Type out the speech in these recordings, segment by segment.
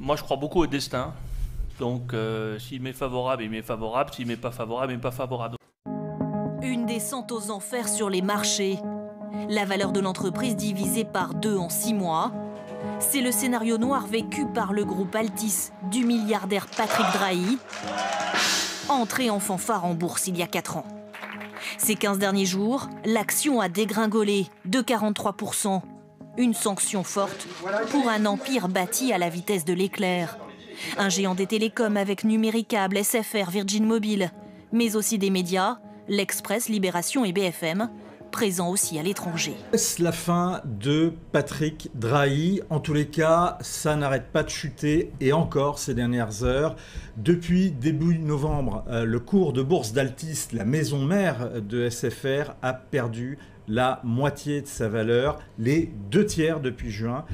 Moi, je crois beaucoup au destin. Donc, s'il m'est favorable, il m'est favorable. S'il m'est pas favorable, il m'est pas favorable. Une descente aux enfers sur les marchés. La valeur de l'entreprise divisée par 2 en 6 mois. C'est le scénario noir vécu par le groupe Altis du milliardaire Patrick Drahi, entré en fanfare en bourse il y a 4 ans. Ces 15 derniers jours, l'action a dégringolé de 43%. Une sanction forte pour un empire bâti à la vitesse de l'éclair. Un géant des télécoms avec Numéricable, SFR, Virgin Mobile, mais aussi des médias, l'Express, Libération et BFM, présents aussi à l'étranger. Est-ce la fin de Patrick Drahi? En tous les cas, ça n'arrête pas de chuter, et encore ces dernières heures. Depuis début novembre, le cours de bourse d'Altis, la maison mère de SFR, a perdu la moitié de sa valeur, les 2/3 depuis juin.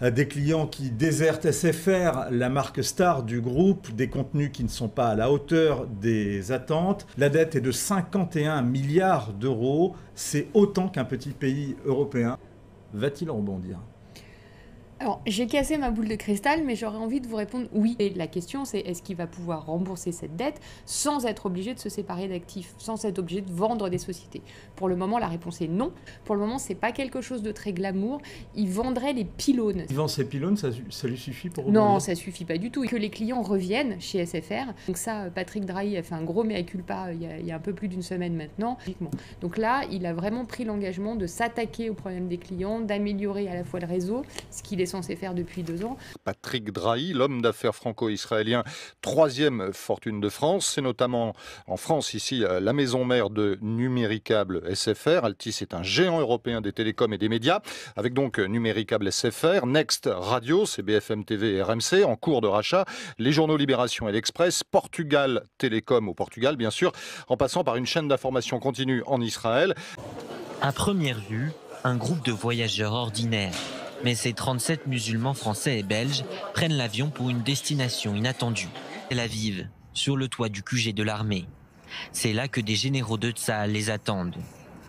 Des clients qui désertent SFR, la marque star du groupe, des contenus qui ne sont pas à la hauteur des attentes. La dette est de 51 milliards d'euros. C'est autant qu'un petit pays européen. Va-t-il rebondir ? Alors, j'ai cassé ma boule de cristal, mais j'aurais envie de vous répondre oui. Et la question, c'est est-ce qu'il va pouvoir rembourser cette dette sans être obligé de se séparer d'actifs, sans être obligé de vendre des sociétés? Pour le moment, la réponse est non. Pour le moment, c'est pas quelque chose de très glamour. Il vendrait les pylônes. Il vend ses pylônes, ça lui suffit pour rebondir? Non, ça suffit pas du tout. Que les clients reviennent chez SFR. Donc ça, Patrick Drahi a fait un gros mea culpa il y a un peu plus d'une semaine maintenant. Donc là, il a vraiment pris l'engagement de s'attaquer aux problèmes des clients, d'améliorer à la fois le réseau, ce qu'il est censé faire depuis 2 ans. Patrick Drahi, l'homme d'affaires franco-israélien, 3e fortune de France. C'est notamment en France, ici, la maison mère de Numéricable SFR. Altis est un géant européen des télécoms et des médias, avec donc Numéricable SFR, Next Radio, c'est BFM TV et RMC, en cours de rachat, les journaux Libération et l'Express, Portugal Télécom au Portugal, bien sûr, en passant par une chaîne d'information continue en Israël. À première vue, un groupe de voyageurs ordinaires. Mais ces 37 musulmans français et belges prennent l'avion pour une destination inattendue. Tel Aviv, sur le toit du QG de l'armée. C'est là que des généraux de Tsahal les attendent.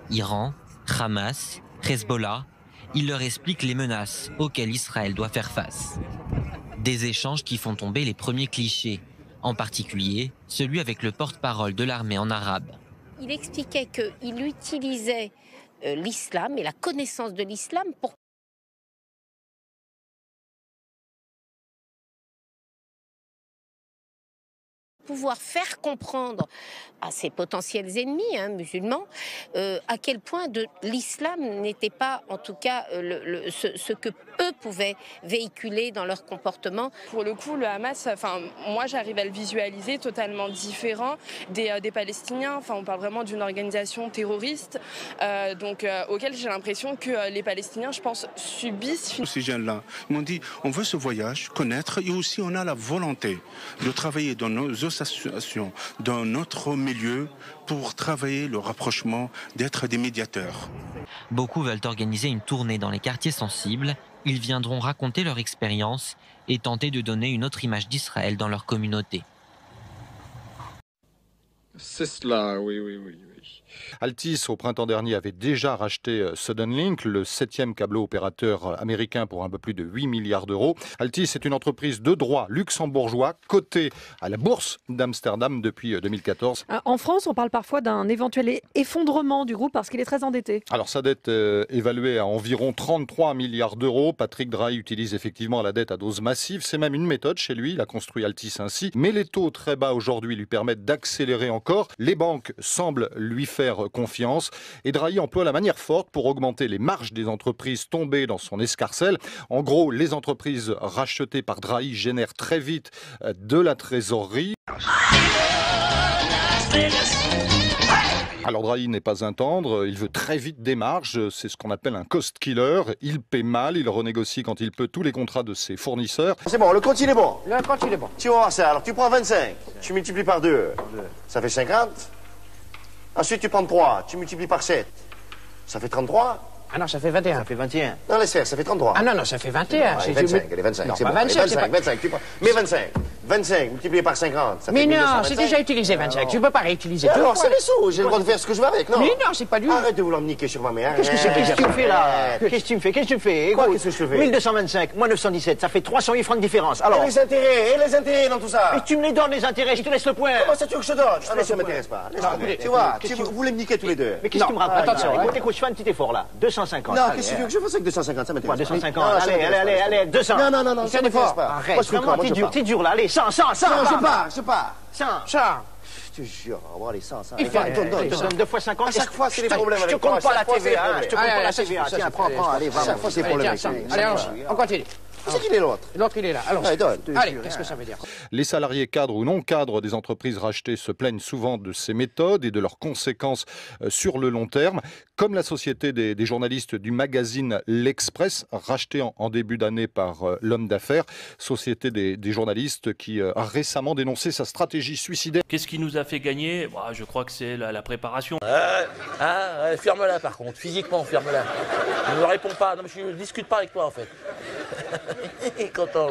Iran, Hamas, Hezbollah, ils leur expliquent les menaces auxquelles Israël doit faire face. Des échanges qui font tomber les premiers clichés, en particulier celui avec le porte-parole de l'armée en arabe. Il expliquait qu'il utilisait l'islam et la connaissance de l'islam pour pouvoir faire comprendre à ses potentiels ennemis musulmans à quel point l'islam n'était pas, en tout cas, ce que eux pouvaient véhiculer dans leur comportement. Pour le coup, le Hamas, moi j'arrive à le visualiser totalement différent des Palestiniens. On parle vraiment d'une organisation terroriste, auquel j'ai l'impression que les Palestiniens, je pense, subissent. Ces jeunes-là, ils m'ont dit, on veut ce voyage, connaître, et aussi on a la volonté de travailler dans nos associations, dans notre milieu, pour travailler le rapprochement, d'être des médiateurs. Beaucoup veulent organiser une tournée dans les quartiers sensibles. Ils viendront raconter leur expérience et tenter de donner une autre image d'Israël dans leur communauté. C'est cela, oui. Altis, au printemps dernier, avait déjà racheté Suddenlink, le 7e câbleau opérateur américain pour un peu plus de 8 milliards d'euros. Altis est une entreprise de droit luxembourgeois cotée à la bourse d'Amsterdam depuis 2014. En France, on parle parfois d'un éventuel effondrement du groupe parce qu'il est très endetté. Alors sa dette évaluée à environ 33 milliards d'euros. Patrick Drahi utilise effectivement la dette à dose massive. C'est même une méthode chez lui. Il a construit Altis ainsi. Mais les taux très bas aujourd'hui lui permettent d'accélérer encore. Les banques semblent lui faire confiance. Et Drahi emploie la manière forte pour augmenter les marges des entreprises tombées dans son escarcelle. En gros, les entreprises rachetées par Drahi génèrent très vite de la trésorerie. Alors Drahi n'est pas un tendre, il veut très vite des marges, c'est ce qu'on appelle un cost killer. Il paie mal, il renégocie quand il peut tous les contrats de ses fournisseurs. C'est bon, le compte il est bon. Le compte il est bon. Tu vas voir ça, alors tu prends 25, tu multiplies par 2, ça fait 50. Ensuite tu prends 3, tu multiplies par 7, ça fait 33. Ah non, ça fait 21. Ça fait 21. Non, laisse faire, ça fait 33. Ah non, ça fait 21. Non, allez, 25, allez, 25. Non, c'est pas bon, 25, allez, 25, tu prends. Mais 25. 25 multiplié par 50, ça fait Mais non, 1225. c'est déjà utilisé 25. Tu peux pas réutiliser deux Alors, fois. c'est les sous, j'ai le droit de faire ce que je veux avec, non? Mais non, c'est pas lui. Arrête de vouloir me niquer sur ma mère. Qu'est-ce que tu me fais là? Qu'est-ce que tu me fais? Qu'est-ce que tu fais? Quoi, Écoute, qu'est-ce que je te fais? 1225 moins 917, ça fait 308 francs de différence. Alors. Et les intérêts dans tout ça. Mais tu me les donnes, les intérêts, je te laisse le point. Comment ça tu veux que je te donne? Ah non, ça m'intéresse pas. Tu vois, vous voulez me niquer tous les deux. Mais qu'est-ce que tu me racontes? Attention, Écoute, je fais un petit effort là. 250. Non, qu'est-ce que tu veux que je fasse avec 250? Ça m'intéresse pas. 250. Allez, 200. Non, ça m'intéresse pas. Arrête, vraiment, t'es dur là. Allez, 100. Je pars. 100. Je te jure, on va voir les 100. Donne 2 fois 50. À chaque fois, c'est des problèmes Je te avec moi. compte pas la TVA. Je te compte pas la Allez, TVA. Tiens, prends, allez, va. Chaque fois, c'est des problèmes avec lui. Allez, on continue. Où c'est qu'il est l'autre? L'autre, il est là. Allons. Allez, donne. Allez, qu'est-ce que ça veut dire? Les salariés cadres ou non cadres des entreprises rachetées se plaignent souvent de ces méthodes et de leurs conséquences sur le long terme, comme la société des journalistes du magazine L'Express, rachetée en début d'année par l'homme d'affaires, société des journalistes qui a récemment dénoncé sa stratégie suicidaire. Qu'est-ce qui nous a fait gagner? Je crois que c'est la préparation. Ferme-la par contre, physiquement ferme-la. Ne me réponds pas, non mais je ne discute pas avec toi en fait. Content.